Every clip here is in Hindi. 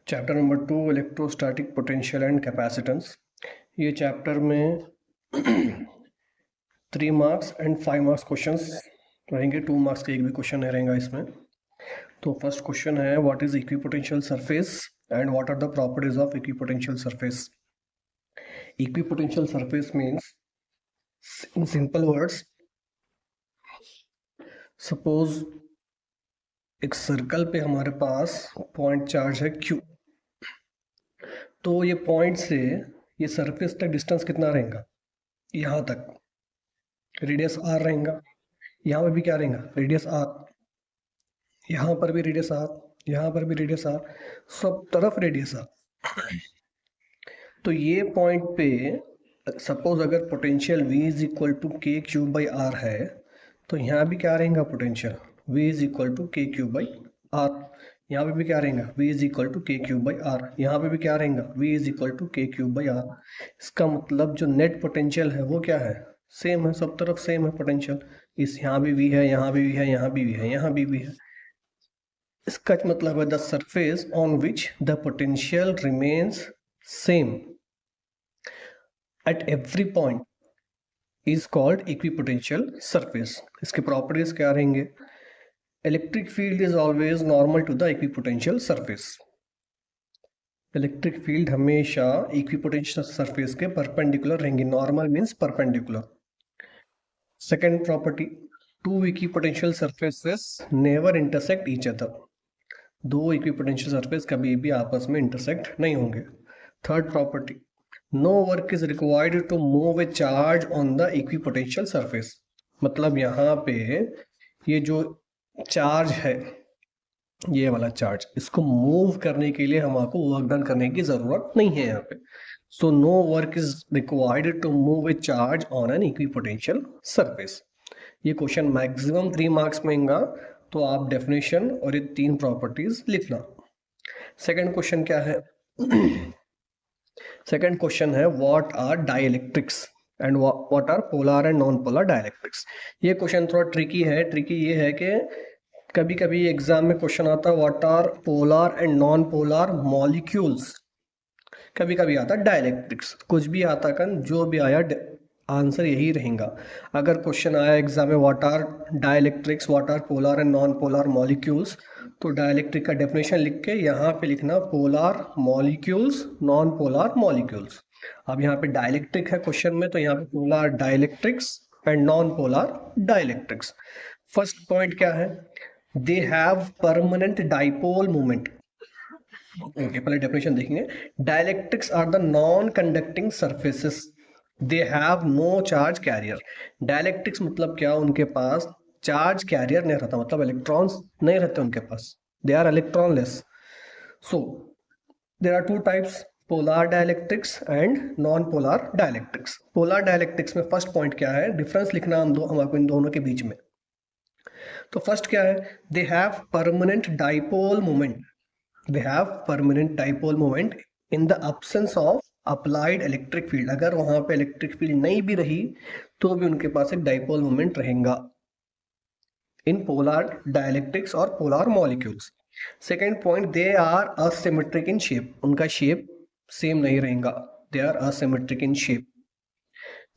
Chapter number 2 electrostatic potential and capacitance. ये चैप्टर में 3 मार्क्स एंड 5 मार्क्स क्वेश्चंस रहेंगे। 2 मार्क्स का एक भी क्वेश्चन नहीं रहेगा इसमें। तो फर्स्ट क्वेश्चन है what is equipotential surface and what are the properties of equipotential surface. Equipotential surface means in simple words, suppose एक सर्कल पे हमारे पास पॉइंट चार्ज है Q, तो ये पॉइंट से ये सरफेस तक डिस्टेंस कितना रहेगा? यहाँ तक रेडियस r रहेगा। यहाँ पे भी क्या रहेगा? Radius r। यहाँ पर भी रेडियस r, यहाँ पर भी रेडियस r, सब तरफ रेडियस r। तो ये पॉइंट पे सपोज अगर potential v is equal to k cube by r है, तो यहाँ भी क्या रहेगा? Potential v is equal to k cube by r. यहाँ पे भी क्या रहेगा? v is equal to k cube by r. यहाँ पे भी क्या रहेगा? v is equal to k cube by r. इसका मतलब जो नेट पोटेंशियल है वो क्या है? सेम है, सब तरफ सेम है पोटेंशियल। इस यहाँ भी v है, यहाँ भी v है, यहाँ भी v है, यहाँ भी v है। इसका मतलब है the surface on which the potential remains same at every point is called equipotential surface. इसके प्रॉपर्टीज क्या रहेंगे? Electric field is always normal to the equipotential surface. Electric field हमेशा इक्विपोटेंशियल सरफेस के परपेंडिकुलर रहेंगी। Normal means perpendicular. Second property, two equipotential surfaces never intersect each other. दो इक्विपोटेंशियल सरफेस कभी भी आपस में इंटरसेक्ट नहीं होंगे। Third property, no work is required to move a charge on the equipotential surface. मतलब यहाँ पे ये जो चार्ज है, ये वाला चार्ज, इसको मूव करने के लिए हमको वर्क डन करने की जरूरत नहीं है यहाँ पे। So no work is required to move a charge on an equipotential surface. ये क्वेश्चन मैक्सिमम 3 मार्क्स में आएगा, तो आप डेफिनेशन और ये 3 प्रॉपर्टीज लिखना। सेकंड क्वेश्चन क्या है? सेकंड क्वेश्चन है what are dielectrics and what are polar and non polar dielectrics. ये क्वेश्चन थोड़ा ट्रिकी है। ट्रिकी ये है कि कभी कभी एग्जाम में क्वेश्चन आता है what are polar and non polar molecules, कभी कभी आता है डाइलेक्ट्रिक्स। कुछ भी आता कन, जो भी आया आंसर यही रहेगा। अगर क्वेश्चन आया एग्जाम में what are dielectrics, what are polar and non polar molecules, तो डाइलेक्ट्रिक का डेफिनेशन लिख के यहाँ पे लिखना polar molecules, non polar molecules. अब यहाँ पे डाइलेक्ट्रिक है क्वेश्चन में, तो यहाँ पे polar dielectrics and non polar dielectrics. First point क्या है? They have permanent dipole moment. Okay, पहले डेफिनेशन देखेंगे। Dielectrics are the non conducting surfaces, they have no charge carrier. Dielectrics मतलब क्या? उनके पास चार्ज कैरियर नहीं रहता, मतलब इलेक्ट्रॉन्स नहीं रहते उनके पास, they are electronless. So there are two types, polar dielectrics and non polar dielectrics. Polar dielectrics में फर्स्ट पॉइंट क्या है? डिफरेंस लिखना हमको इन दोनों के बीच में। तो फर्स्ट क्या है? They have permanent dipole moment. They have permanent dipole moment in the absence of applied electric field. अगर वहां पे इलेक्ट्रिक फील्ड नहीं भी रही तो भी उनके पास एक डाइपोल मोमेंट रहेगा इन पोलर डाइलेक्ट्रिक्स और polar molecules. Second point, they are asymmetric in shape. उनका शेप सेम नहीं रहेगा, they are asymmetric in shape.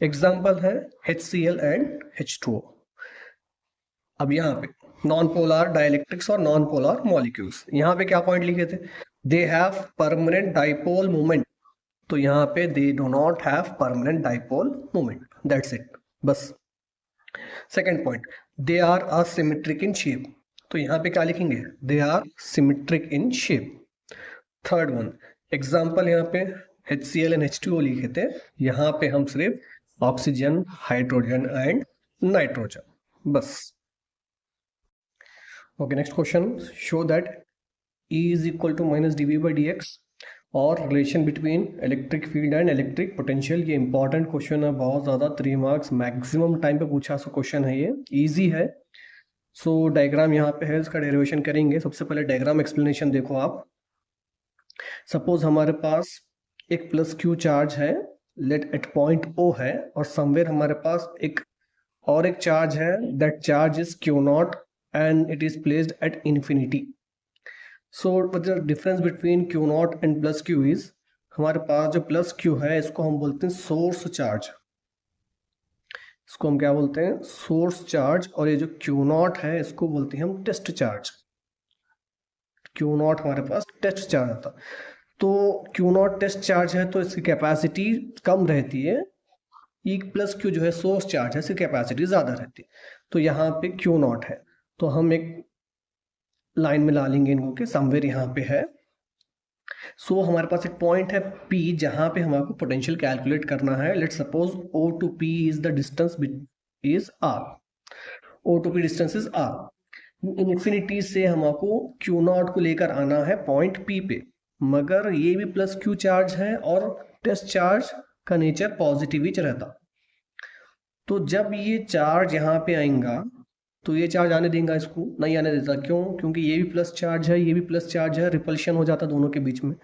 Example है HCl एंड H2O। अब यहाँ पे नॉन पोलर डाइलेक्ट्रिक्स और नॉन पोलर मॉलिक्यूल्स, यहाँ पे क्या पॉइंट लिखे थे? They have permanent dipole moment, तो यहाँ पे they do not have permanent dipole moment, that's it, बस। Second point, they are asymmetric in shape, तो यहाँ पे क्या लिखेंगे? They are symmetric in shape. Third one, example यहाँ पे HCl एंड H2O लिखे थे, यहाँ पे हम सिर्फ ऑक्सीजन, हाइड्रोजन एंड नाइट्रोजन, बस। Okay, next question. Show that E is equal to minus dV by dx और relation between electric field and electric potential. ये इंपॉर्टेंट क्वेश्चन है, बहुत ज़्यादा, 3 मार्क्स मैक्सिमम टाइम पे पूछा सो क्वेश्चन है, ये इजी है। सो डायग्राम यहाँ पे है, इसका डेरिवेशन करेंगे। सबसे पहले डायग्राम एक्सप्लेनेशन देखो आप। सपोज हमारे पास एक प्लस क्यू चार्ज है, लेट एट पॉइंट O है, और समवेयर हमारे पास एक और एक चार्ज है, that charge is Q0 and it is placed at infinity. So the difference between Q naught and plus Q is, हमारे पास जो प्लस क्यू है इसको हम बोलते हैं सोर्स चार्ज, इसको हम क्या बोलते हैं, सोर्स चार्ज। और ये जो क्यू नॉट है इसको बोलते हैं हम टेस्ट चार्ज। क्यू नॉट हमारे पास टेस्ट चार्ज आता, तो क्यू नॉट टेस्ट चार्ज है तो इसकी कैपेसिटी कम रहती है, ई प्लस क्यू जो है सोर्स चार्ज है इसकी कैपेसिटी ज़्यादा रहती है। तो यहाँ पे क्यू नॉट है, तो हम एक लाइन में ला लेंगे इनको कि समवेयर यहाँ पे है। सो हमारे पास एक पॉइंट है P जहाँ पे हमारे को पोटेंशियल कैलकुलेट करना है। Let suppose O to P is the distance is R, O to P distance is R। Infinity से हमको Q नॉट को लेकर आना है पॉइंट P पे, मगर ये भी प्लस Q चार्ज है और टेस्ट चार्ज का नेचर पॉजिटिव ही रहता। तो जब ये चार्ज यहाँ पे आएगा तो ये चार्ज आने देगा, इसको नहीं आने देता। क्यों? क्योंकि ये भी प्लस चार्ज है, ये भी प्लस चार्ज है, रिपल्शन हो जाता दोनों के बीच में।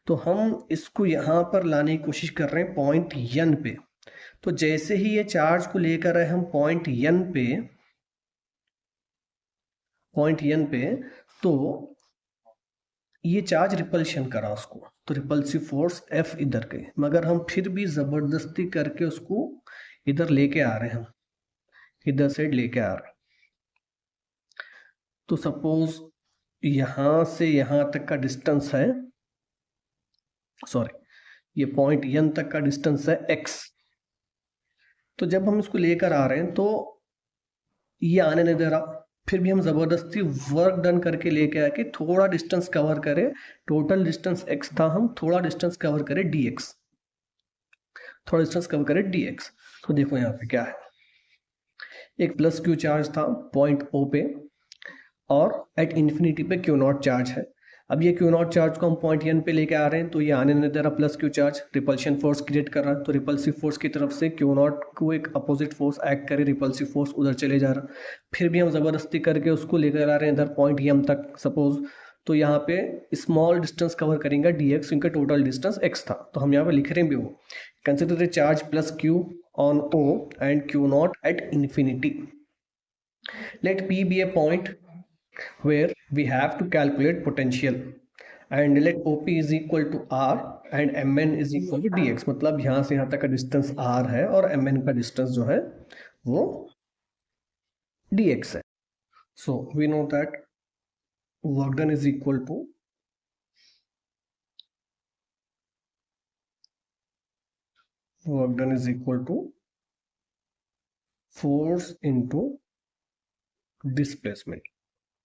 तो हम इसको यहाँ पर लाने की कोशिश कर रहे हैं पॉइंट एन पे। तो जैसे ही ये चार्ज को लेकर आए हम पॉइंट एन पे, तो ये चार्ज रिपल्शन करा उसको, तो रिपल्सिव फोर्स F इधर गए, मगर हम फिर भी जबरदस्ती करके उसको इधर लेके आ रहे हैं, हम इधर साइड लेके आ रहे हैं। तो सपोज यहां से यहां तक का डिस्टेंस है, सॉरी ये पॉइंट एन तक का डिस्टेंस है x। तो जब हम इसको लेकर आ रहे हैं तो ये आने नहीं दे रहा, फिर भी हम जबरदस्ती वर्क डन करके लेके आके थोड़ा डिस्टेंस कवर करें। टोटल डिस्टेंस x था, हम थोड़ा डिस्टेंस कवर करें dx, थोड़ा डिस्टेंस कवर करें dx। तो देखो यहाँ पे क्या है, एक प्लस क्यू चार्ज था पॉइंट O पे और एट इन्फिनिटी पे क्यू नॉट चार्ज है। अब ये क्यू नॉट चार्ज को हम पॉइंट एन पे लेके आ रहे हैं, तो ये आने नहीं दे रहा plus Q charge, repulsion force create कर रहा है। तो रिपल्सिव फोर्स की तरफ से क्यू नॉट को एक अपोजिट फोर्स एक्ट करे, रिपल्सिव फोर्स उधर चले जा रहा। फिर भी हम जबरदस्ती करके उसको लेकर आ रहे हैं इधर पॉइंट एम तक सपोज। तो यहाँ पे स्मॉल डिस्टेंस कवर करेंगे dx, क्योंकि टोटल डिस्टेंस x था। तो हम यहाँ पे लिख रहे हैं भी वो, consider the charge plus q on O and q naught at infinity. Let P be a point where we have to calculate potential and let OP is equal to R and MN is equal to DX। मतलब यहाँ से यहाँ तक का डिस्टेंस R है और MN का डिस्टेंस जो है वो DX है। So we know that work done is equal to force into displacement।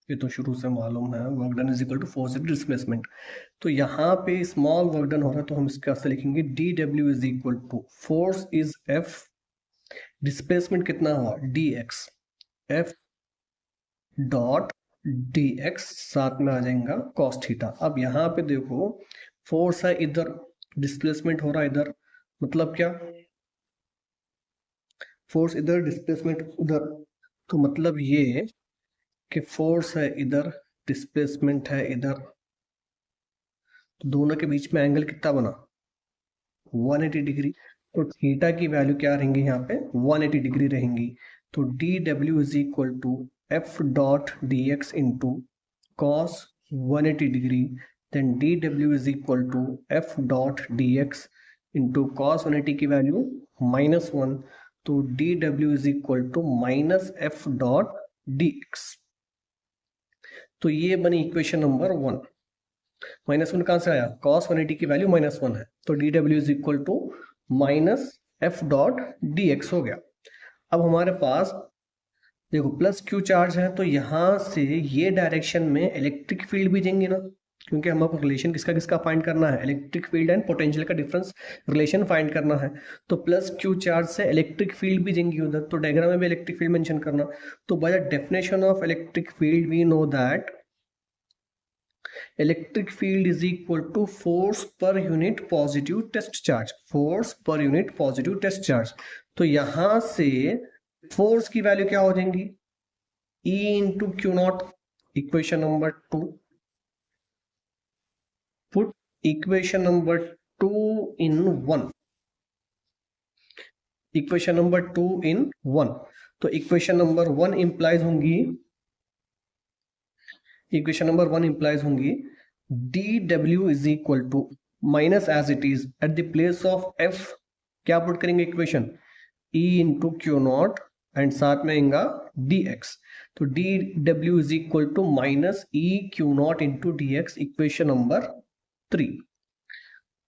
ये तो शुरू से मालूम है, work done is equal to force into displacement. तो यहाँ पे स्मॉल वर्क डन हो रहा है तो हम इसके वास्ते लिखेंगे dw is equal to force is F, displacement कितना हुआ dx, F डॉट dx साथ में आ जाएगा cos थीटा। अब यहाँ पे देखो फोर्स है इधर, डिस्प्लेसमेंट हो रहा है इधर, मतलब क्या, फोर्स इधर डिस्प्लेसमेंट उधर। तो मतलब ये कि फोर्स है इधर, डिस्प्लेसमेंट है इधर, तो दोनों के बीच में एंगल कितना बना 180 डिग्री। तो थीटा की वैल्यू क्या रहेंगी यहाँ पे 180 डिग्री रहेंगी। तो D W is equal to F dot d x into cos 180 degree, then d W is equal to F dot d x into cos 180 की वैल्यू -1। तो D W is equal to minus F dot d x. तो ये बनी इक्वेशन नंबर 1। -1 कहां से आया, cos 180 की वैल्यू -1 है, तो D W is equal to minus F dot d x हो गया। अब हमारे पास देखो प्लस क्यू चार्ज है, तो यहां से ये डायरेक्शन में इलेक्ट्रिक फील्ड भी जाएंगे ना, क्योंकि हमको रिलेशन किसका किसका फाइंड करना है, इलेक्ट्रिक फील्ड एंड पोटेंशियल का डिफरेंस रिलेशन फाइंड करना है। तो प्लस क्यू चार्ज से इलेक्ट्रिक फील्ड भी जाएंगी उधर, तो डायग्राम में भी इलेक्ट्रिक फील्ड मेंशन करना। तो by the definition of electric field we know that electric field is equal to force per unit positive test charge, force per unit positive test charge. तो यहां से फोर्स की वैल्यू क्या हो जाएंगी, E into q naught, equation number 2। Put equation number 2 in 1, equation number 2 in 1। तो इक्वेशन नंबर 1 इंप्लाइज होंगी इक्वेशन नंबर 1 इंप्लाइज होंगी d W is equal to minus as it is at the place of F, क्या पुट करेंगे equation, E into q naught and साथ में आएगा डी एक्स। तो D W is equal to minus E q naught into d x, equation number 3।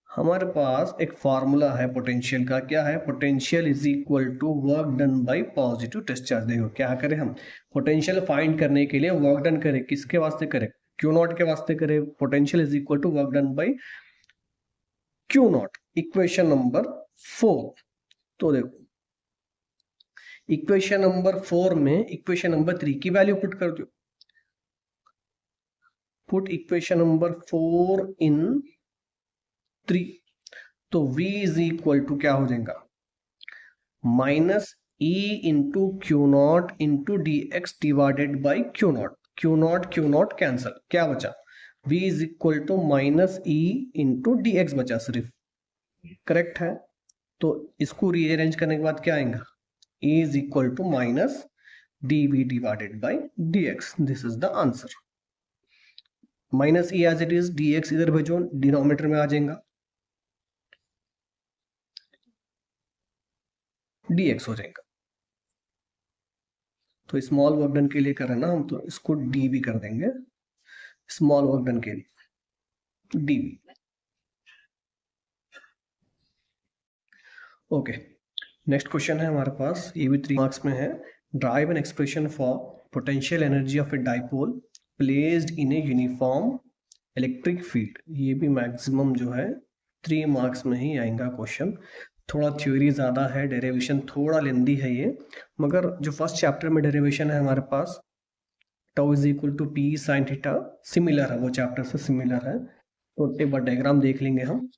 हमारे पास एक फॉर्मूला है पोटेंशियल का, क्या है, potential is equal to work done by positive discharge. देखो क्या करें हम, पोटेंशियल फाइंड करने के लिए वर्क डन करें, किसके वास्ते करें, क्यू नॉट के वास्ते करें। Potential is equal to work done by q naught, equation number 4। तो देखो इक्वेशन नंबर 4 में इक्वेशन नंबर 3 की वैल्यू पुट कर दो, पुट इक्वेशन नंबर 4 इन 3। तो v इज इक्वल टू क्या हो जाएगा, minus E into q naught into d x divided by q naught, q naught cancel, क्या बचा, v is equal to minus E into d x बचा सिर्फ, करेक्ट है। तो इसको रीअरेंज करने के बाद क्या आएगा, e is equal to minus dv divided by dx, this is the answer। Minus e as it is, dx इधर भेजो, डिनोमिनेटर में आ जाएगा, dx हो जाएगा। तो स्मॉल वर्क डन के लिए कर रहे हैं ना हम, तो इसको dv कर देंगे, स्मॉल वर्क डन के लिए dv। ओके, नेक्स्ट क्वेश्चन है हमारे पास, ये भी 3 मार्क्स में है। Drive an expression for potential energy of a dipole placed in a uniform electric field. ये भी मैक्सिमम जो है 3 मार्क्स में ही आएगा क्वेश्चन। थोड़ा थ्योरी ज़्यादा है, डेरिवेशन थोड़ा लेंदी है ये, मगर जो फर्स्ट चैप्टर में डेरिवेशन है हमारे पास, tau is equal to P sine theta, similar है, वो चैप्टर से सिमिलर है। तो एक बार डायग्राम देख लेंगे हम।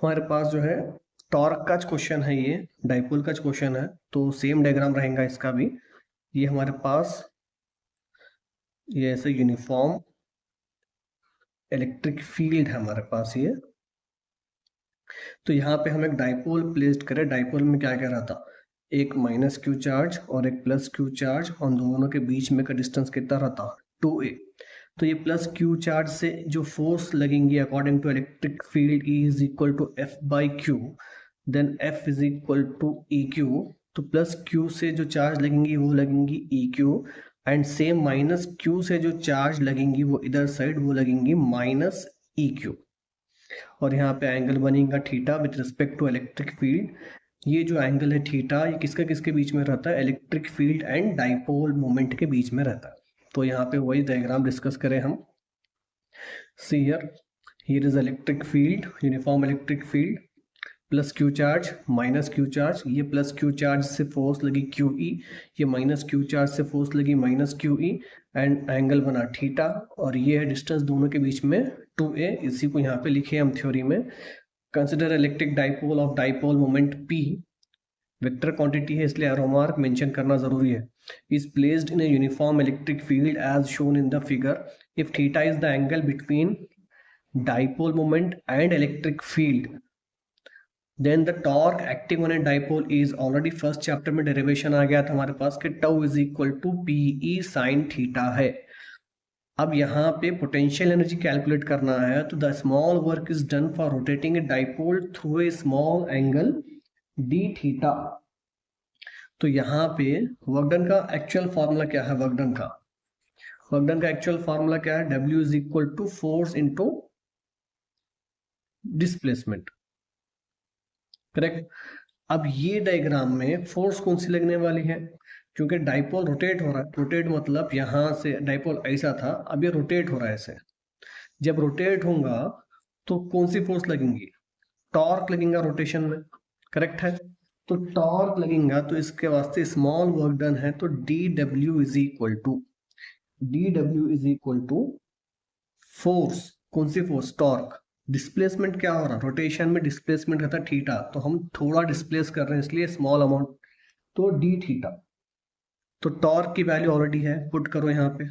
हमारे पास जो है टॉर्क का क्वेश्चन है, ये डाइपोल का क्वेश्चन है, तो सेम डायग्राम रहेगा इसका भी। ये हमारे पास ये ऐसे यूनिफॉर्म इलेक्ट्रिक फील्ड है हमारे पास ये। तो यहाँ पे हम एक डाइपोल प्लेस्ड करें, डाइपोल में क्या कह रहा था, एक माइनस क्यू चार्ज और एक प्लस क्यू चार्ज, और दोनों के बीच में का डिस्टेंस कितना रहता, 2a। तो ये प्लस क्यू चार्ज से जो फोर्स लगेंगी according to electric field, E is equal to F by q, then F is equal to E q. तो प्लस क्यू से जो चार्ज लगेंगी वो लगेंगी E q, and same minus q से जो चार्ज लगेंगी वो इधर साइड वो लगेंगी माइनस ई क्यू। और यहाँ पे एंगल बनेगा theta with respect to electric field. ये जो एंगल है थीटा, ये किसके किसके बीच में रहता है, electric field and dipole moment के बीच में रहता है। तो यहाँ पे वही डायग्राम डिस्कस करें हम। See here is electric field, uniform electric field, plus Q charge minus Q charge, ये प्लस क्यू चार्ज से फोर्स लगी क्यू ई, ये माइनस क्यू चार्ज से फोर्स लगी minus Q E, and angle बना थीटा, और ये है डिस्टेंस दोनों के बीच में 2a। इसी को यहाँ पे लिखे हम थ्योरी में। Consider electric dipole of dipole moment p, vector quantity है इसलिए एरो मार्क मेंशन करना जरूरी है, is placed in a uniform electric field as shown in the figure if theta is the angle between dipole moment and electric field, then the torque acting on a dipole is, already first chapter में डेरिवेशन आ गया था हमारे पास कि tau is equal to PE sine theta है। अब यहाँ पे पोटेंशियल एनर्जी कैलकुलेट करना है, तो the small work is done for rotating a dipole through a small angle D theta. तो यहाँ पे वर्क डन का एक्चुअल फॉर्मूला क्या है, वर्क डन का एक्चुअल फॉर्मूला क्या है, W is equal to force into displacement, correct. अब ये डायग्राम में फोर्स कौन सी लगने वाली है, क्योंकि डाइपोल रोटेट हो रहा है, रोटेट मतलब यहाँ से डाइपोल ऐसा था, अब ये रोटेट हो रहा है ऐसे। जब रोटेट होगा तो कौन सी फोर्स लगेंगी, टॉर्क लगेगा रोटेशन में, करेक्ट है। तो टॉर्क लगेगा, तो इसके वास्ते स्मॉल वर्क डन है, तो D W is equal to force, कौन सी फोर्स, टॉर्क। डिस्प्लेसमेंट क्या हो रहा है, रोटेशन में डिस्प्लेसमेंट रहता है थीटा, तो हम थोड़ा डिस्प्लेस कर रहे हैं इसलिए स्मॉल अमाउंट, तो डी थीटा। तो टॉर्क की वैल्यू ऑलरेडी है, पुट करो यहाँ पे,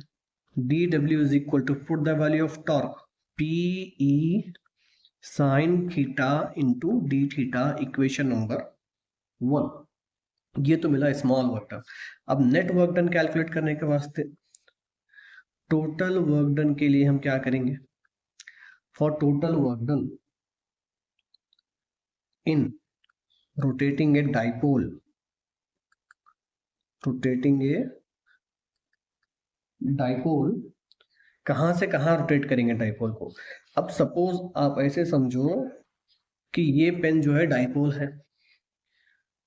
D W is equal to, put the value of torque, P E sine theta into D theta, equation number 1। ये तो मिला स्मॉल वर्क डन। अब नेट वर्क डन कैलकुलेट करने के वास्ते टोटल वर्क डन के लिए हम क्या करेंगे, for total work done in rotating a dipole, rotating a dipole, कहां से कहां रोटेट करेंगे डाइपोल को। अब सपोज आप ऐसे समझो कि ये पेन जो है डाइपोल है,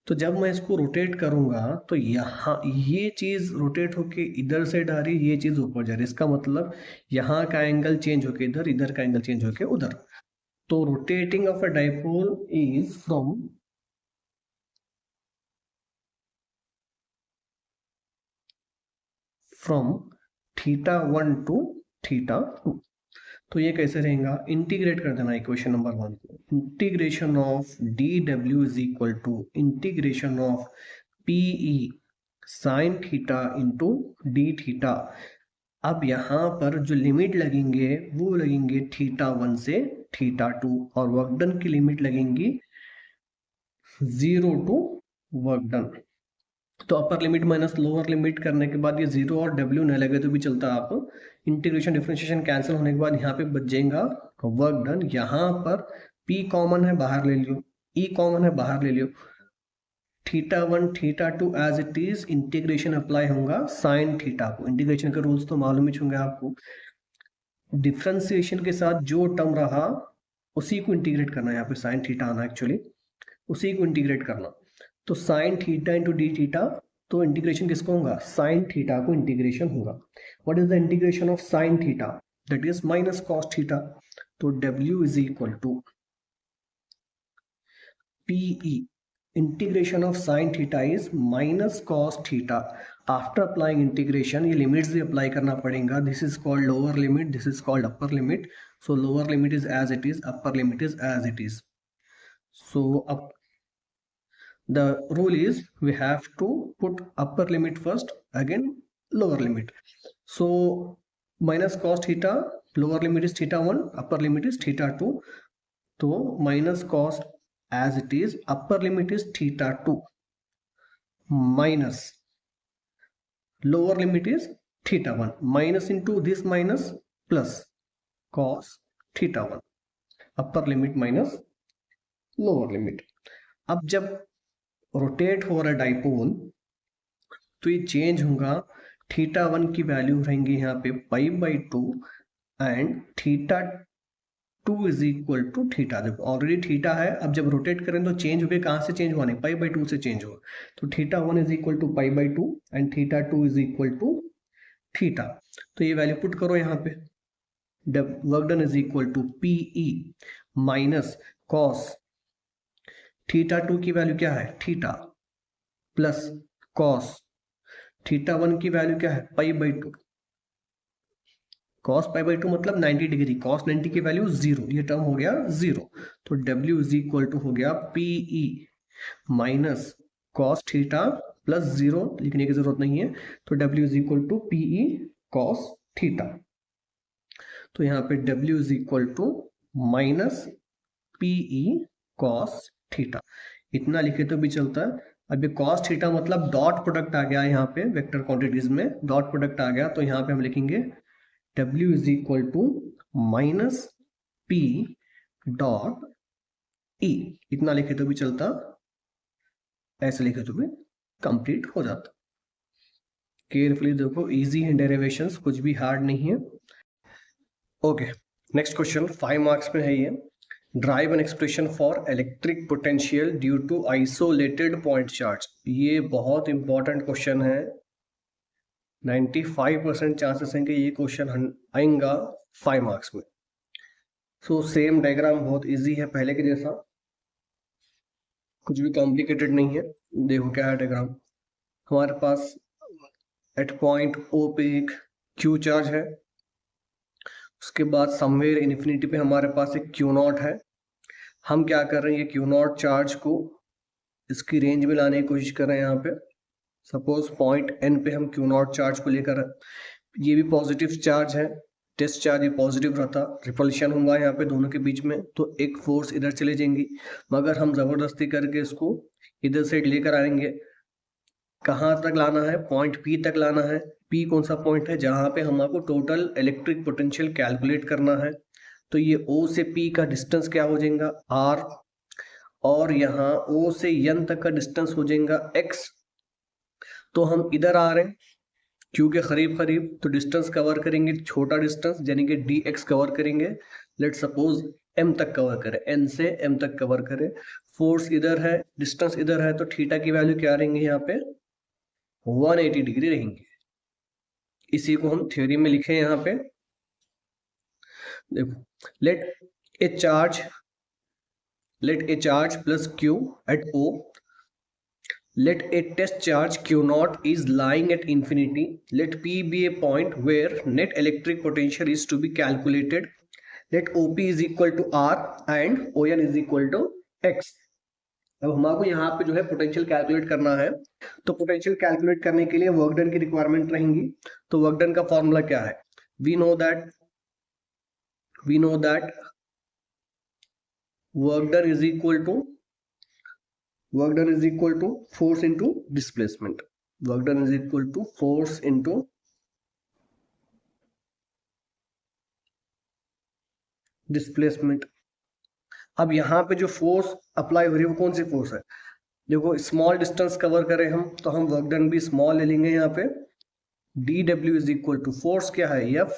तो जब मैं इसको रोटेट करूंगा तो यहाँ ये चीज रोटेट होके इधर से आ रही, ये चीज ऊपर जा रही, इसका मतलब यहाँ का एंगल चेंज होके इधर, इधर का एंगल चेंज होके उधर। तो rotating of a dipole is from θ1 to θ2। तो ये कैसे रहेगा, इंटीग्रेट कर देना इक्वेशन नंबर 1 को, integration of dw is equal to integration of PE sine theta into D theta. अब यहाँ पर जो लिमिट लगेंगे वो लगेंगे θ1 से θ2, और वर्क डन की लिमिट लगेंगी 0 टू वर्क डन। तो upper limit minus lower limit करने के बाद ये 0 और w न लगे तो भी चलता, आप इंटीग्रेशन डिफरेंशिएशन कैंसिल होने के बाद यहाँ पे बच जाएगा वर्क डन। यहाँ पर p कॉमन है बाहर ले लियो, e कॉमन है बाहर ले लियो, θ1 θ2 as it is, integration apply होगा साइन थीटा को। इंटीग्रेशन के रूल्स तो मालूम ही होंगे आपको, डिफरेंशिएशन के साथ जो टर्म रहा उसी को इंटीग्रेट करना है, यहाँ पे साइन थीटा आना एक्चुअली, उसी को इंटीग्रेट करना। तो sine theta into D theta, तो इंटीग्रेशन किसको होगा, साइन थीटा को इंटीग्रेशन होगा। What is the integration of sine theta, that is minus cos theta. तो w is equal to PE, integration of sine theta is minus cos theta. After applying integration ये लिमिट्स भी अप्लाई करना पड़ेगा, this is called lower limit, this is called upper limit. So lower limit is as it is, upper limit is as it is. So अब the rule is we have to put upper limit first, again lower limit. So minus cos theta, lower limit is θ1, upper limit is θ2. तो minus cos as it is, upper limit is θ2 minus lower limit is θ1, minus into this minus plus cos θ1, upper limit minus lower limit। अब जब रोटेट हो रहा डाइपोल तो ये चेंज होगा, θ1 की वैल्यू रहेंगी यहाँ पे π/2 and θ2 is equal to theta. जब ऑलरेडी थीटा है, अब जब रोटेट करें तो चेंज होके कहाँ से चेंज हुआ, नहीं π/2 से चेंज हुआ। तो θ1 is equal to π/2 and θ2 is equal to theta. तो ये वैल्यू पुट करो यहाँ पे, work done is equal to PE minus cos θ2 की वैल्यू क्या है थीटा, प्लस कॉस θ1 की वैल्यू क्या है π/2, कॉस π/2 मतलब 90 डिग्री, कॉस 90 की वैल्यू 0, ये टर्म हो गया 0। तो w इज इक्वल टू हो गया PE minus cos theta plus 0, लिखने की जरूरत नहीं है, तो w is equal to PE cos theta. तो यहाँ पे w is equal to minus PE cos theta, इतना लिखे तो भी चलता है। अब ये कॉस थीटा मतलब डॉट प्रोडक्ट आ गया यहाँ पे, वेक्टर क्वांटिटीज में डॉट प्रोडक्ट आ गया, तो यहाँ पे हम लिखेंगे w is equal to minus P dot E, इतना लिखे तो भी चलता, ऐसे लिखे तो भी कंप्लीट हो जाता। केयरफुली देखो, इजी है डेरिवेशंस, कुछ भी हार्ड नहीं है। ओके, नेक्स्ट क्वेश्चन 5 मार्क्स में है ये, derive an expression for electric potential due to isolated point charge. ये बहुत इंपॉर्टेंट क्वेश्चन है, 95% चांसेस हैं कि ये क्वेश्चन आएगा 5 मार्क्स में। सो सेम डायग्राम बहुत इजी है पहले के जैसा, कुछ भी कॉम्प्लिकेटेड नहीं है। देखो क्या है डायग्राम, हमारे पास एट पॉइंट O पे एक Q चार्ज है, उसके बाद समवेयर इन्फिनिटी पे हमारे पास एक Q0 है। हम क्या कर रहे हैं, ये Q0 चार्ज को इसकी रेंज में लाने की कोशिश कर रहे हैं। यहाँ पे सपोज पॉइंट N पे हम Q0 चार्ज को लेकर, ये भी पॉजिटिव चार्ज है, टेस्ट चार्ज ये पॉजिटिव रहता, रिपल्शन होगा यहाँ पे दोनों के बीच में, तो एक फोर्स इधर चले जाएंगी, मगर हम जबरदस्ती करके इसको इधर से लेकर आएंगे। कहाँ तक लाना है, पॉइंट P तक लाना है, P कौन सा पॉइंट है जहां पे हमको टोटल इलेक्ट्रिक पोटेंशियल कैलकुलेट करना है। तो ये O से P का डिस्टेंस क्या हो जाएगा R, और यहाँ O से N तक का डिस्टेंस हो जाएगा X। तो हम इधर आ रहे हैं Q के करीब करीब, तो डिस्टेंस कवर करेंगे, छोटा डिस्टेंस यानी कि dx कवर करेंगे। लेट सपोज m तक कवर करें, n से m तक कवर करें। फोर्स इधर है, डिस्टेंस इधर है, तो थीटा की वैल्यू क्या रहेंगे यहाँ पे 180 डिग्री रहेंगे। इसी को हम थ्योरी में लिखे यहाँ पे। देखो, let a charge plus q at O. Let a test charge Q naught is lying at infinity. Let P be a point where net electric potential is to be calculated. Let OP is equal to R and ON is equal to X. अब हमारे यहाँ पे जो है पोटेंशियल कैलकुलेट करना है, तो पोटेंशियल कैलकुलेट करने के लिए वर्क डन की रिक्वायरमेंट रहेंगी। तो वर्क डन का फॉर्मूला क्या है? We know that work done is equal to force into displacement. Work done is equal to force into displacement. अब यहाँ पे जो फोर्स अप्लाई हो रही है वो कौन सी फोर्स है? देखो, स्मॉल डिस्टेंस कवर करें हम, तो हम वर्क डन भी स्मॉल ले लेंगे यहाँ पे। dw is equal to force क्या है F,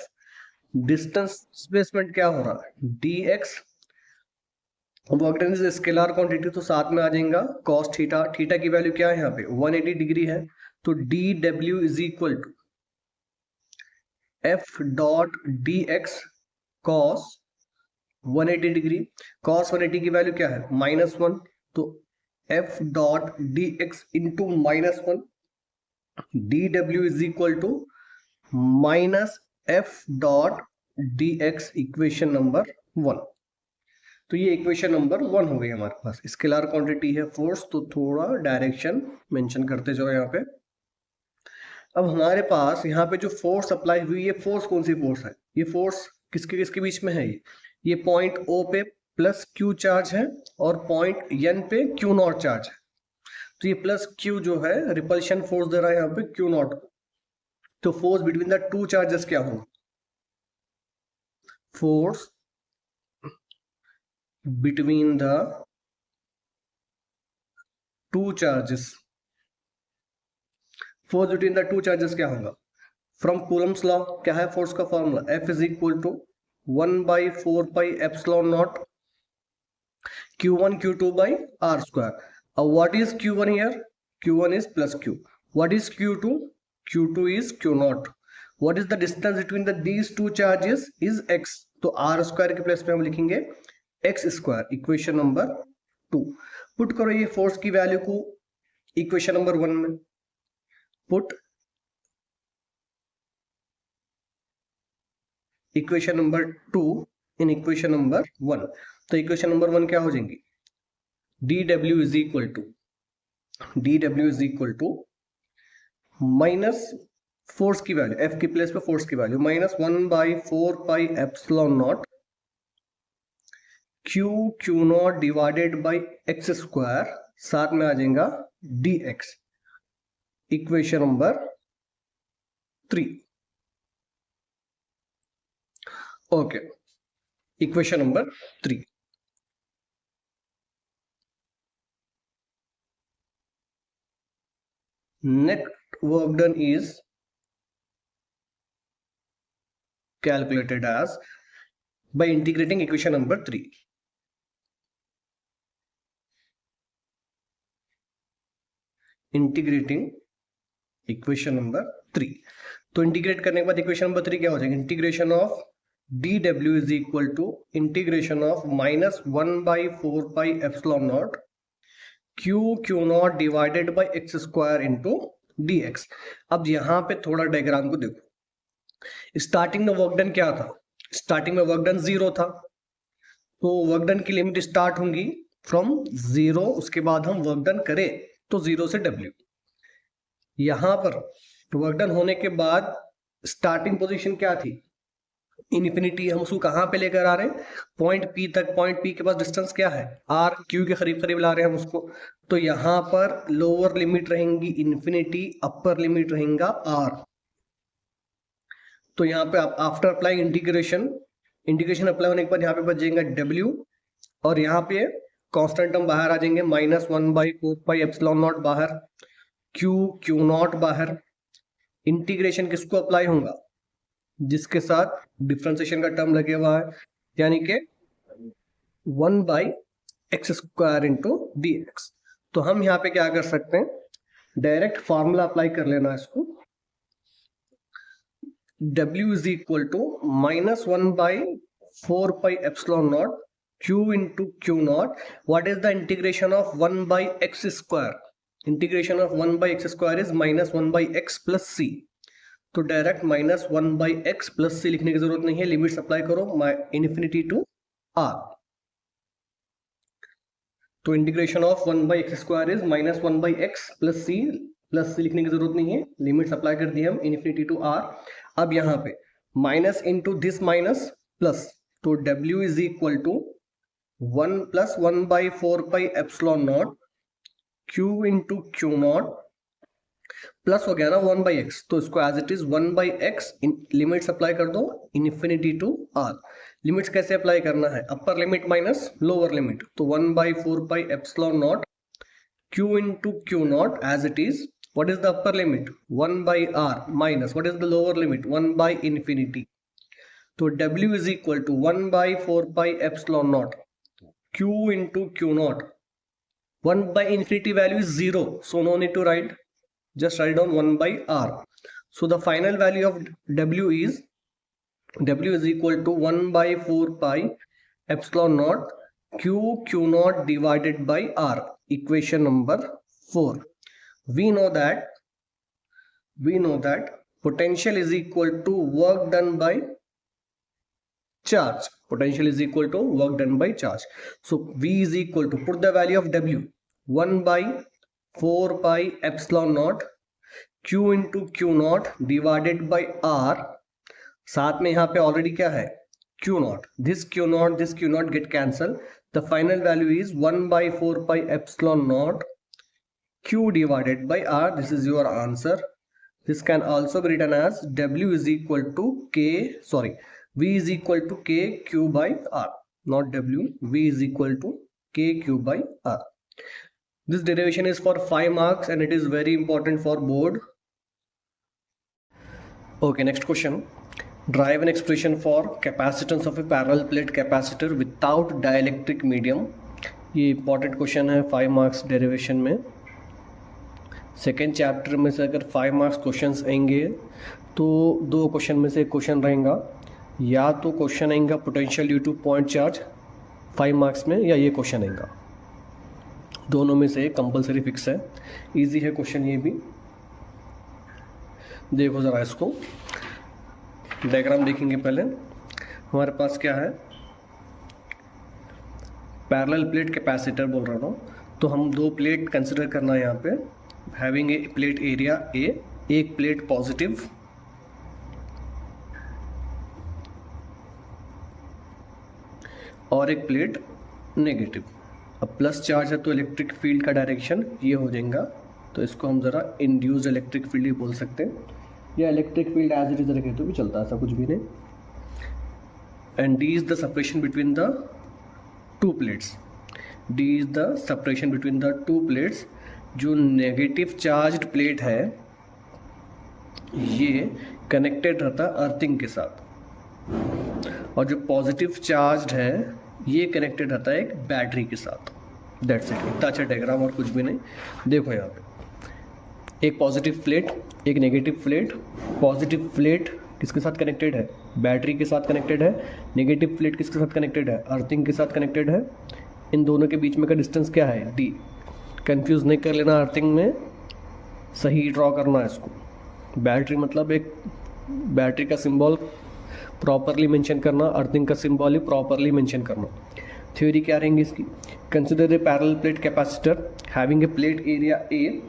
डिस्टेंस डिस्प्लेसमेंट क्या हो रहा है dx। Work done is scalar quantity, तो साथ में आ जाएगा cos थीटा। थीटा की वैल्यू क्या है यहाँ पे 180 डिग्री है, तो dw is equal to f dot dx cos 180 degree. cos 180 की वैल्यू क्या है -1, तो f dot dx into -1, dw is equal to minus f dot dx, equation number 1। तो ये इक्वेशन नंबर 1 हो गई हमारे पास। स्केलर क्वांटिटी है फोर्स, तो थोड़ा डायरेक्शन मेंशन करते जाओ यहाँ पे। अब हमारे पास यहाँ पे जो फोर्स अप्लाई हुई, ये फोर्स कौन सी फोर्स है? ये फोर्स किसके किसके बीच में है? ये पॉइंट O पे प्लस Q चार्ज है और पॉइंट N पे Q नॉट चार्ज है। तो ये प्लस Q जो है रिपल्शन फोर्स दे रहा है यहाँ पे Q नॉट। तो force between the two charges क्या होगा? Force between the two charges, force between the two charges क्या होगा? फ्रॉम कूलम्स लॉ क्या है फोर्स का formula? F is equal to 1/4 pi epsilon naught Q1 Q2 by R square. What is Q1 here? Q1 is plus Q. What is Q2? Q2 is Q naught. What is the distance between these two charges? Is x. तो R square के प्लेस पे हम लिखेंगे x square. Equation number 2। Put करो ये फोर्स की वैल्यू को इक्वेशन नंबर 1 में। Put equation number 2 in equation number 1। तो इक्वेशन नंबर 1 क्या हो जाएंगी? dw is equal to minus force की वैल्यू, F की प्लेस पे फोर्स की value -1/4 pi epsilon naught Q naught divided by x square, साथ में आ जाएगा dx, equation number 3। Okay, equation number 3। net work done is calculated as by integrating equation number 3. Integrating equation number 3। तो इंटीग्रेट करने के बाद इक्वेशन नंबर 3 क्या हो जाएगा? Integration of dw is equal to integration of -1/4 pi epsilon naught Q naught divided by x square into dx। अब यहाँ पे थोड़ा डायग्राम को देखो। स्टार्टिंग में वर्क डन क्या था? स्टार्टिंग में वर्क डन 0 था, तो वर्क डन की लिमिट स्टार्ट होंगी फ्रॉम 0, उसके बाद हम वर्क डन करें तो 0 से W। यहां पर वर्क डन होने के बाद स्टार्टिंग पोजीशन क्या थी? इन्फिनिटी। हम उसको कहां पे लेकर आ रहे हैं? पॉइंट P तक। पॉइंट P के पास डिस्टेंस क्या है? R। Q के करीब करीब ला रहे हैं हम उसको। तो यहां पर लोअर लिमिट रहेंगी इन्फिनिटी, अपर लिमिट रहेगा R। तो यहाँ पे आप आफ्टर अप्लाइंग इंटीग्रेशन अप्लाई होने के बाद यहाँ पे बच जाएगा W, और यहाँ पे कांस्टेंट टर्म बाहर आ जाएंगे, -1/4πε0 बाहर, Q0 बाहर। इंटीग्रेशन किसको अप्लाई होगा? जिसके साथ डिफरेंशिएशन का टर्म लगे हुआ है, यानी कि 1/x² इंटू dx। तो हम यहाँ पे क्या कर सकते हैं, डायरेक्ट फॉर्मूला अप्लाई कर लेना है इसको। W is equal to -1/4πε0 Q into Q0। What is the integration of 1/x²? Integration of 1/x² is -1/x plus c। तो डायरेक्ट -1/x प्लस c लिखने की जरूरत नहीं है, लिमिट्स अप्लाई करो इनफिनिटी टू r। तो integration of 1/x² is -1/x plus c लिखने की जरूरत नहीं है, लिमिट्स अप्लाई कर दिए हम इनफिनिटी टू r। अब यहाँ पे minus into this minus plus, तो W is equal to 1 + 1/4πε0 Q into Q0 plus हो गया ना 1/x, तो इसको as it is 1/x, limits apply कर दो इनफिनिटी टू r। लिमिट्स कैसे अप्लाई करना है? Upper limit minus lower limit, तो 1/4πε0 Q into Q0 as it is. What is the upper limit? 1/r minus what is the lower limit? 1/∞। तो W is equal to 1/4πε0 Q into Q0। 1/∞ value is 0, so no need to write, just write down 1/r। So the final value of W is equal to 1/4πε0 Q0 divided by r, equation number 4। We know that potential is equal to work done by charge. Potential is equal to work done by charge. So V is equal to, put the value of W, 1/4πε0 Q into Q0 divided by R। साथ में यहाँ पे ऑलरेडी क्या है? Q0. This Q0 get cancel. The final value is 1/4πε0 Q divided by R. This is your answer. This can also be written as W is equal to V is equal to KQ by R, not W. V is equal to KQ by R. This derivation is for 5 marks and it is very important for board. Okay, next question. Derive an expression for capacitance of a parallel plate capacitor without dielectric medium. ये important question है 5 marks derivation में। सेकेंड चैप्टर में से अगर 5 मार्क्स क्वेश्चंस आएंगे तो 2 क्वेश्चन में से एक क्वेश्चन रहेगा, या तो क्वेश्चन आएगा potential due two point charge 5 marks में, या ये क्वेश्चन आएगा। दोनों में से एक कंपलसरी फिक्स है। इजी है क्वेश्चन ये भी। देखो ज़रा इसको, डायग्राम देखेंगे पहले। हमारे पास क्या है? पैरेलल प्लेट कैपेसिटर बोल रहा हूँ, तो हम 2 प्लेट कंसिडर करना है यहाँ पे। Having a plate area A, एक प्लेट पॉजिटिव और एक प्लेट नेगेटिव। अब प्लस चार्ज है तो इलेक्ट्रिक फील्ड का डायरेक्शन ये हो जाएगा, तो इसको हम ज़रा इंड्यूस्ड इलेक्ट्रिक फील्ड ही बोल सकते हैं, या electric field as it is रखे तो भी चलता है, ऐसा कुछ भी नहीं। And D is the separation between the 2 plates. D is the separation between the 2 plates. जो नेगेटिव चार्ज्ड प्लेट है ये कनेक्टेड रहता है अर्थिंग के साथ, और जो पॉजिटिव चार्ज्ड है ये कनेक्टेड रहता है एक बैटरी के साथ। That's it. इतना अच्छा डायग्राम और कुछ भी नहीं। देखो यहाँ पे एक पॉजिटिव प्लेट, एक नेगेटिव प्लेट। पॉजिटिव प्लेट किसके साथ कनेक्टेड है? बैटरी के साथ कनेक्टेड है। नेगेटिव प्लेट किसके साथ कनेक्टेड है? अर्थिंग के साथ कनेक्टेड है। इन दोनों के बीच में का डिस्टेंस क्या है? D। कंफ्यूज नहीं कर लेना, अर्थिंग में सही ड्रॉ करना है इसको। बैटरी मतलब एक बैटरी का सिंबल प्रॉपरली मेंशन करना, अर्थिंग का सिंबल ही प्रॉपरली मेंशन करना। थ्योरी क्या रहेंगी इसकी? Consider a parallel plate capacitor having a plate area A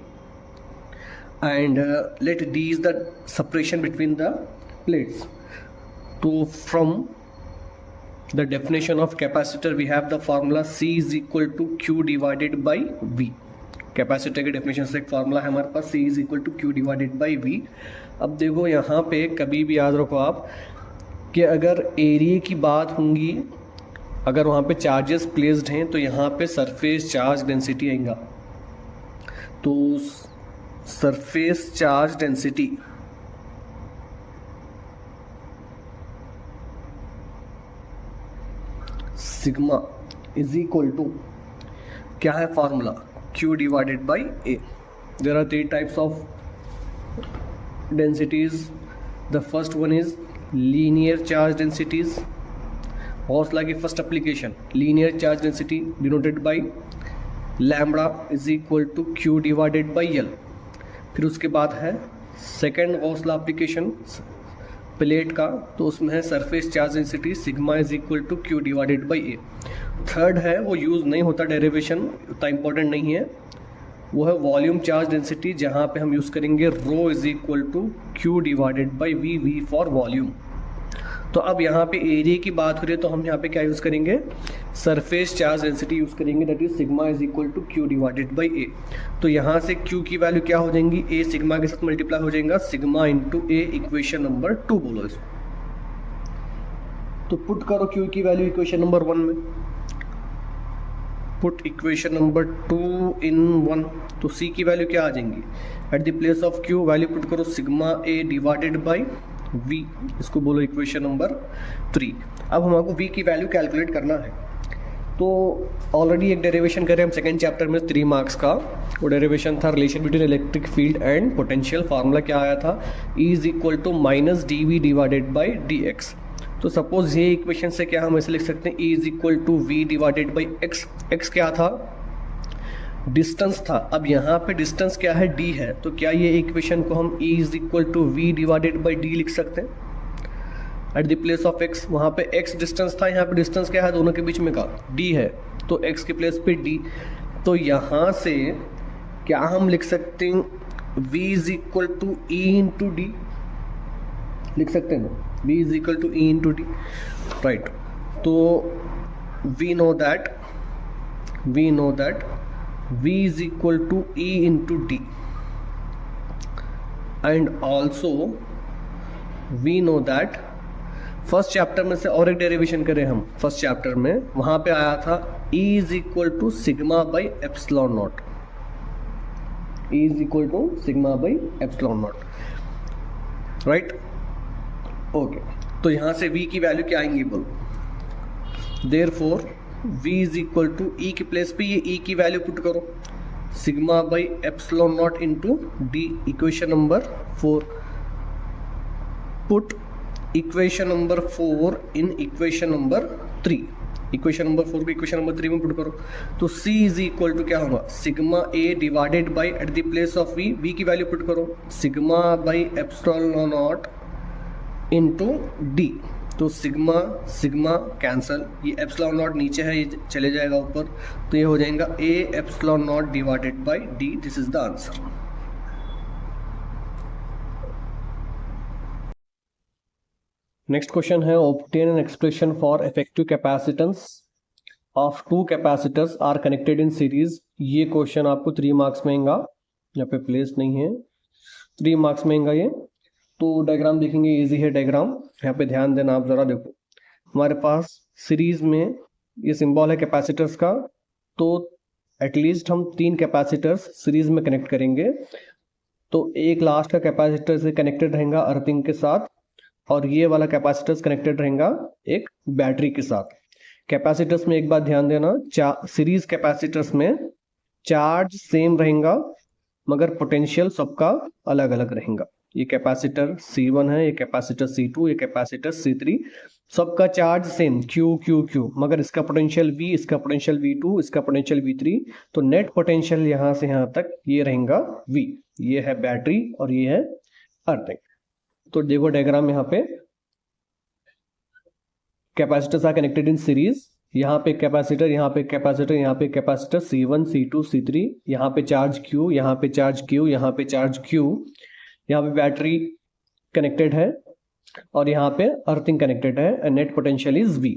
and let D is the separation between the plates. So from the definition of capacitor we have the formula C is equal to Q divided by V. Capacitor के डेफिनेशन से एक फॉर्मूला है हमारे पास, C is equal to Q divided by V. अब देखो यहाँ पे कभी भी याद रखो आप कि अगर एरिया की बात होंगी, अगर वहाँ पे चार्जेस प्लेस्ड हैं तो यहाँ पे सरफेस चार्ज डेंसिटी आएगा। तो surface charge density sigma is equal to क्या है formula, Q divided by A। There are 3 types of densities. The first one is linear charge densities, was like a first application, linear charge density denoted by lambda is equal to Q divided by L। फिर उसके बाद है second Gauss law application plate का, तो उसमें है surface charge density sigma is equal to Q divided by A. Third है वो यूज़ नहीं होता, डेरिवेशन उतना इंपॉर्टेंट नहीं है, वो है वॉल्यूम चार्ज डेंसिटी, जहाँ पे हम यूज़ करेंगे rho is equal to Q divided by V, V for volume. तो अब यहाँ पे एरिया की बात हो रही है तो हम यहाँ पे क्या यूज़ करेंगे, सरफेस चार्ज डेंसिटी यूज़ करेंगे, that is sigma is equal to Q divided by A. तो यहाँ से क्यू की वैल्यू क्या हो जाएंगी, ए सिग्मा के साथ मल्टीप्लाई हो जाएगा, सिग्मा इंटू ए, इक्वेशन नंबर 2 बोलो इसको। तो पुट करो क्यू की वैल्यू इक्वेशन नंबर 1 में, पुट इक्वेशन नंबर 2 इन 1। तो सी की वैल्यू क्या आ जाएंगी, at the place of Q value put करो sigma A divided by V, इसको बोलो इक्वेशन नंबर 3। अब हमको वी की वैल्यू कैलकुलेट करना है। तो ऑलरेडी एक डेरिवेशन करें हम सेकेंड चैप्टर में 3 मार्क्स का, वो डेरिवेशन था relation between electric field and potential. Formula क्या आया था, E is equal to minus D V divided by D x. तो सपोज ये इक्वेशन से क्या हम ऐसे लिख सकते हैं, E is equal to V divided by X. X क्या था, डिस्टेंस था। अब यहाँ पे डिस्टेंस क्या है, d है, तो क्या ये इक्वेशन को हम E is equal to V divided by D लिख सकते हैं at the place of x। वहाँ पे x डिस्टेंस था, यहाँ पे डिस्टेंस क्या है दोनों के बीच में का, d है, तो x के प्लेस पे d। तो यहाँ से क्या हम लिख सकते हैं, v is equal to E into D लिख सकते हैं ना, v is equal to E into D, right. तो we know that v is equal to e into d, and also we know that first chapter में से और एक डेरिवेशन करें हम, फर्स्ट चैप्टर में वहां पे आया था E is equal to sigma by epsilon naught, E is equal to sigma by epsilon naught, right. Okay, तो यहां से V की वैल्यू क्या आएंगी बोलो, therefore V is equal to E के प्लेस पे ये E की वैल्यू पुट करो, sigma by epsilon naught into D, equation number 4। Put equation number 4 in equation number 3, equation number 4 को इक्वेशन नंबर 3 में पुट करो। तो C इज इक्वल टू क्या होगा, sigma A divided by eight the place of V की वैल्यू पुट करो, sigma by epsilon naught into D. तो सिग्मा सिग्मा कैंसल, ये एप्सिलॉन नॉट नीचे है, ये चले जाएगा ऊपर, तो ये हो जाएगा A epsilon naught divided by D, this is the answer. Next question है, obtain an expression for effective capacitance of 2 capacitors are connected in series. ये क्वेश्चन आपको 3 मार्क्स में आएगा, यहाँ पे प्लेस नहीं है, 3 मार्क्स में आएगा ये। तो डायग्राम देखेंगे, इजी है डायग्राम, यहाँ पे ध्यान देना आप जरा। देखो हमारे पास सीरीज में ये सिंबल है कैपेसिटर्स का, तो एटलीस्ट हम 3 कैपेसिटर्स सीरीज में कनेक्ट करेंगे। तो एक लास्ट का कैपेसिटर से कनेक्टेड रहेगा अर्थिंग के साथ, और ये वाला कैपेसिटर्स कनेक्टेड रहेगा एक बैटरी के साथ। कैपेसिटर्स में एक बात ध्यान देना, सीरीज कैपेसिटर्स में चार्ज सेम रहेगा मगर पोटेंशियल सबका अलग अलग रहेगा। ये कैपेसिटर C1 है, ये कैपेसिटर C2, ये कैपेसिटर C3, सबका charge same Q Q Q, मगर इसका पोटेंशियल V, इसका पोटेंशियल V2, इसका पोटेंशियल V3। तो नेट पोटेंशियल यहाँ से यहाँ तक ये रहेगा V। ये है बैटरी और ये है अर्थिंग। तो देखो डायग्राम, यहाँ पे capacitors are connected in series, यहाँ पे कैपेसिटर, यहाँ पे कैपेसिटर, यहाँ पे कैपेसिटर C1 C2 C3, यहाँ पे चार्ज Q, यहाँ पे चार्ज Q, यहाँ पे चार्ज Q, यहाँ पे बैटरी कनेक्टेड है और यहाँ पे अर्थिंग कनेक्टेड है, and net potential is V।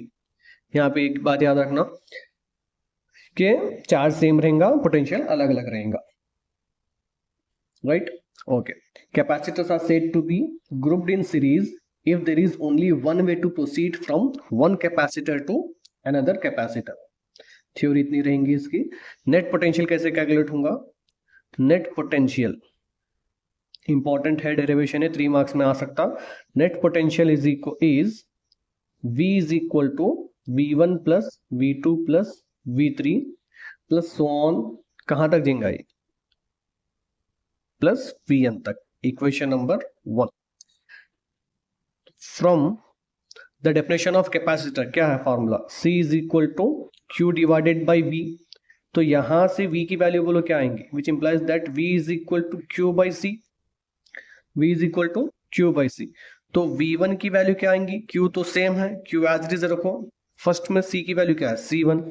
यहाँ पे एक बात याद रखना कि चार्ज सेम रहेगा, पोटेंशियल अलग अलग रहेगा। right? Okay, capacitors are said to be grouped in series if there is only one way to proceed from one capacitor to another capacitor. Theory इतनी रहेंगी इसकी. नेट पोटेंशियल कैसे कैलकुलेट होगा? नेट पोटेंशियल इंपॉर्टेंट है, डेरिवेशन है, 3 मार्क्स में आ सकता. Net potential is V is equal to V1 plus V2 plus V3 plus so on, कहां तक जाएगा ये, प्लस Vn तक. Equation number 1. From the definition of capacitor क्या है formula? C is equal to Q divided by V. तो यहां से V की वैल्यू बोलो क्या आएंगी, which implies that V is equal to Q by C. V is equal to Q by C. तो V1 की वैल्यू क्या आएंगी? Q तो सेम है, Q एज इट इज रखो. फर्स्ट में C की वैल्यू क्या है? C1.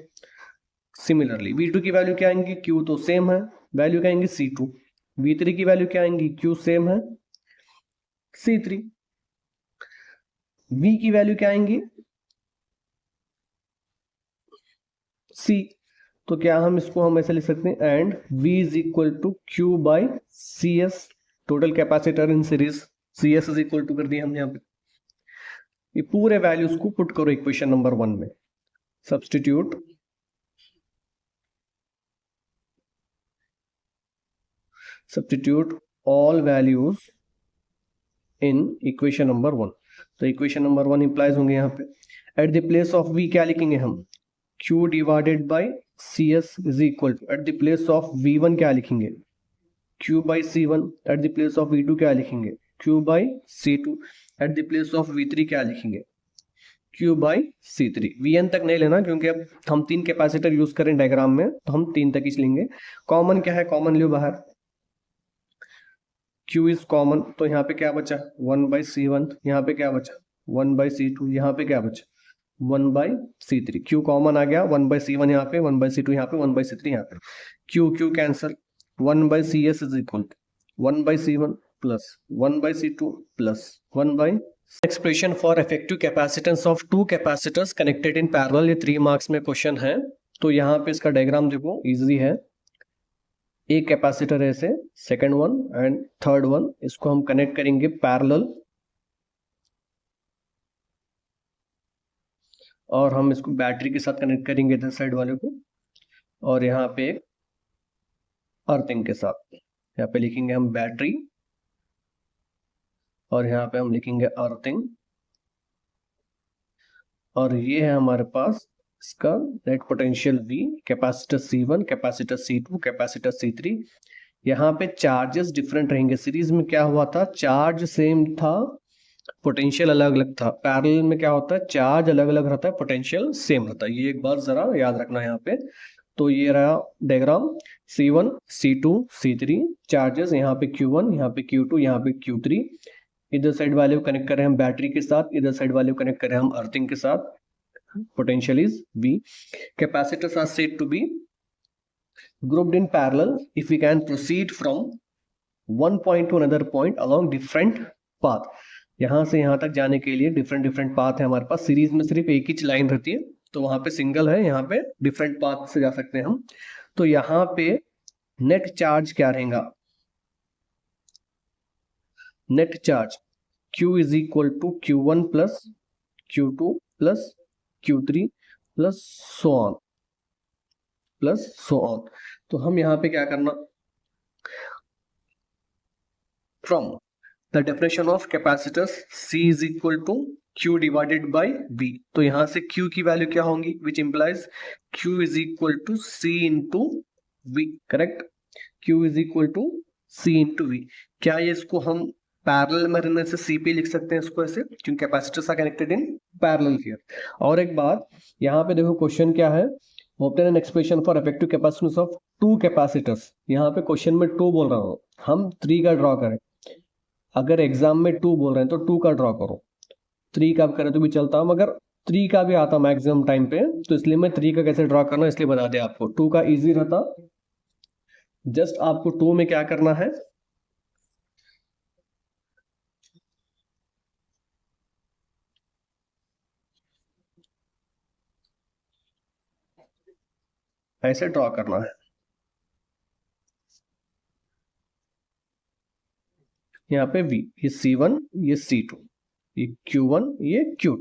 सिमिलरली V2 की वैल्यू क्या आएंगी? Q तो सेम है, वैल्यू क्या आएंगी? C2. V3 की वैल्यू क्या आएंगी? Q सेम है, C3. V की वैल्यू क्या आएंगी? C. तो क्या हम ऐसे लिख सकते हैं, and V is equal to Q by CS, total capacitor in series. CS is equal to कर दिया हमने यहाँ पे. ये पूरे वैल्यूज को पुट करो इक्वेशन नंबर 1 में. Substitute all values in equation number 1. तो इक्वेशन नंबर 1 इंप्लाइज होंगे यहाँ पे. At the place of V क्या लिखेंगे हम? Q divided by CS is equal to, at the place of V1 क्या लिखेंगे? Q by C1. At the place of V2 क्या लिखेंगे? Q by C2. At the place of V3 क्या लिखेंगे? Q by C3. Vn तक नहीं लेना क्योंकि अब हम 3 कैपेसिटर यूज करें डायग्राम में, तो हम 3 तक ही लेंगे. कॉमन क्या है? कॉमन लियो बाहर. Q इज कॉमन, तो यहाँ पे क्या बचा? 1 बाई C1. यहाँ पे क्या बचा? 1 बाई C2. यहाँ पे क्या बचा? 1 बाई C3. Q कॉमन आ गया, 1 बाई C1 यहाँ पे, 1 बाई C2 यहाँ पे, 1 बाई C3 यहाँ पे. Q cancel. 1 by CS is equal to 1 by C1 plus 1 by C2 plus 1 by. Expression for effective capacitance of two capacitors connected in parallel, ये 3 मार्क्स में क्वेश्चन है. तो यहाँ पे इसका डायग्राम देखो, इजी है. एक कैपेसिटर है ऐसे, second one and third one, इसको हम कनेक्ट करेंगे पैरेलल, और हम इसको बैटरी के साथ कनेक्ट करेंगे इधर साइड वाले को, और यहाँ पे एक अर्थिंग के साथ. यहाँ पे लिखेंगे हम बैटरी, और यहाँ पे हम लिखेंगे अर्थिंग. और ये है हमारे पास इसका net potential V, capacitor C1, capacitor C2, capacitor C3. यहाँ पे चार्जेस डिफरेंट रहेंगे. सीरीज में क्या हुआ था? चार्ज सेम था, पोटेंशियल अलग अलग था. पैरेलल में क्या होता है? चार्ज अलग अलग रहता है, पोटेंशियल सेम रहता है. ये एक बात जरा याद रखना यहाँ पे. तो ये रहा diagram. C1, C2, C3 charges, यहाँ पे Q1, यहाँ पे Q2, यहाँ पे Q3. इधर साइड वाले को कनेक्ट करें हम बैटरी के साथ, इधर साइड वाले को कनेक्ट करें हम अर्थिंग के साथ. Potential is V. Capacitors are said to be grouped in parallel if we can proceed from one point to another point along different path. यहां से यहां तक जाने के लिए डिफरेंट डिफरेंट पाथ है हमारे पास. सीरीज में सिर्फ एक ही लाइन रहती है, तो वहां पे सिंगल है, यहाँ पे डिफरेंट पाथ से जा सकते हैं हम. तो यहाँ पे नेट चार्ज क्या रहेगा? Net charge Q is equal to Q1 plus Q2 plus Q3 plus so on, plus so on. तो हम यहाँ पे क्या करना? From the definition of capacitors C is equal to Q divided by V. तो यहां से Q की वैल्यू क्या होंगी, which implies Q is equal to C into V. Correct? Q is equal to C into V. क्या ये इसको हम पैरेलल में रहने से C पे लिख सकते हैं इसको ऐसे, क्योंकि capacitors are connected in parallel here. और एक बात यहाँ पे देखो, क्वेश्चन क्या है? Obtain an expression for effective capacitance of two capacitors. यहाँ पे क्वेश्चन में 2 बोल रहा हूँ, हम 3 का ड्रॉ करें. अगर एग्जाम में 2 बोल रहे हैं तो 2 का ड्रॉ करो. 3 का करें तो भी चलता, मगर 3 का भी आता मैक्सिमम टाइम पे, तो इसलिए मैं 3 का कैसे ड्रॉ करना इसलिए बता दिया आपको. 2 का इजी रहता. जस्ट आपको 2 में क्या करना है, ऐसे ड्रॉ करना है. यहाँ पे V, ये C1, ये C2, ये Q1, ये Q2।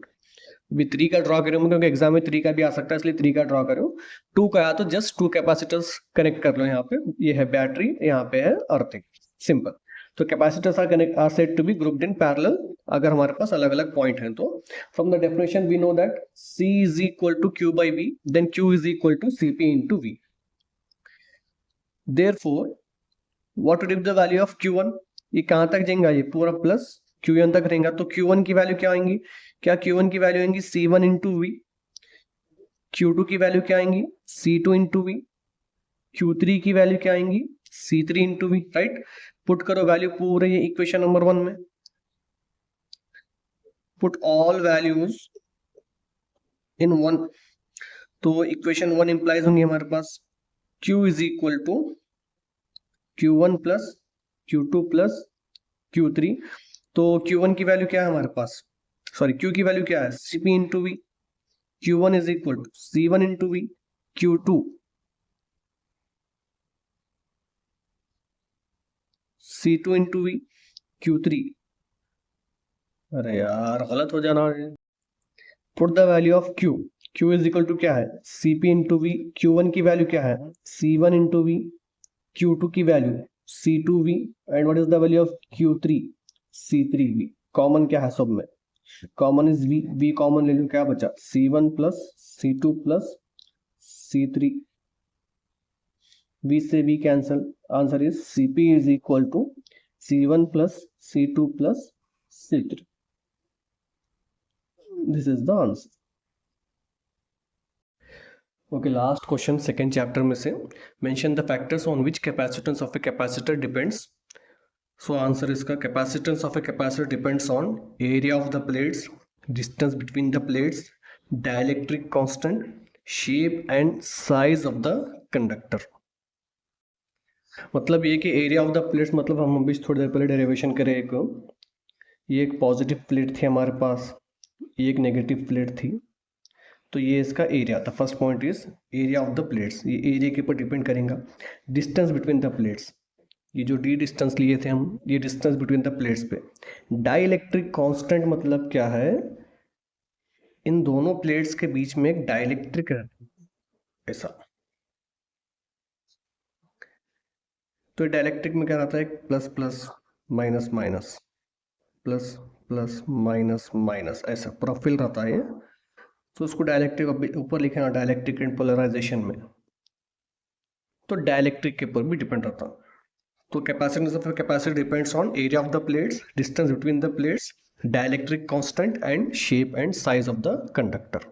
अभी 3 का ड्रॉ करूँ क्योंकि एग्जाम में 3 का भी आ सकता है, इसलिए 3 का ड्रॉ करूँ। 2 का आया तो जस्ट 2 कैपेसिटर्स कनेक्ट कर लो। यहाँ पे ये है बैटरी, यहाँ पे है अर्थिंग, सिंपल। तो capacitors are said to be grouped in parallel अगर हमारे पास अलग अलग पॉइंट हैं तो। From the definition we know that C is equal to Q by V, then Q is equal to CP into V। Therefore what would be the value of Q1? ये कहाँ तक जाएगा? ये पूरा प्लस Q1 तक रहेगा। तो Q1 की वैल्यू क्या आएंगी? क्या Q1 की वैल्यू आएंगी C1 इंटू V। Q2 की वैल्यू क्या आएंगी? C2 into V। Q3 की वैल्यू क्या आएंगी? C3 into V, right. Put करो वैल्यू पूरे ये इक्वेशन नंबर 1 में, पुट ऑल वैल्यूज इन 1। तो इक्वेशन 1 इंप्लाइज होंगी हमारे पास Q is equal to Q1 plus Q2 plus Q3। तो Q1 की वैल्यू क्या है हमारे पास? सॉरी, Q की वैल्यू क्या है? CP into V। Q1 is equal to C1 into V। Q2 C2 into V। Q3, अरे यार गलत हो जाना है। Put the value of Q। Q is equal to क्या है? CP into V। Q1 की वैल्यू क्या है? C1 into V। Q2 की value C2V। And what is the value of Q3? C3V। Common क्या है सब में? Common is V। V common ले लो, क्या बचा? C1 plus C2 plus C3। V से V cancel, answer is CP is equal to C1 plus C2 plus C3। This is the answer. Okay, last question second chapter में से, mention the factors on which capacitance of a capacitor depends. So answer इसका, capacitance of a capacitor depends on area of the plates, distance between the plates, dielectric constant, shape and size of the conductor. मतलब ये कि एरिया ऑफ द प्लेट्स, मतलब हम अभी थोड़ी देर पहले डेरिवेशन करें एक, ये एक पॉजिटिव प्लेट थी हमारे पास, ये एक नेगेटिव प्लेट थी, तो ये इसका एरिया था। First point is area of the plates, ये एरिया के ऊपर डिपेंड करेगा। डिस्टेंस बिटवीन द प्लेट्स, ये जो डी डिस्टेंस लिए थे हम, ये डिस्टेंस बिटवीन द प्लेट्स पे। डाइलेक्ट्रिक कांस्टेंट मतलब क्या है? इन दोनों प्लेट्स के बीच में एक डाइलेक्ट्रिक ऐसा, तो डाइलेक्ट्रिक में क्या रहता है? Plus plus minus minus, plus plus minus minus, ऐसा प्रोफाइल रहता है ये। तो उसको डाइलेक्ट्रिक ऊपर लिखे ना, डाइलेक्ट्रिक एंड पोलराइजेशन में, तो डाइलेक्ट्रिक के ऊपर भी डिपेंड रहता है। तो capacitance of capacitor depends on area of the plates, distance between the plates, dielectric constant and shape and size of the conductor.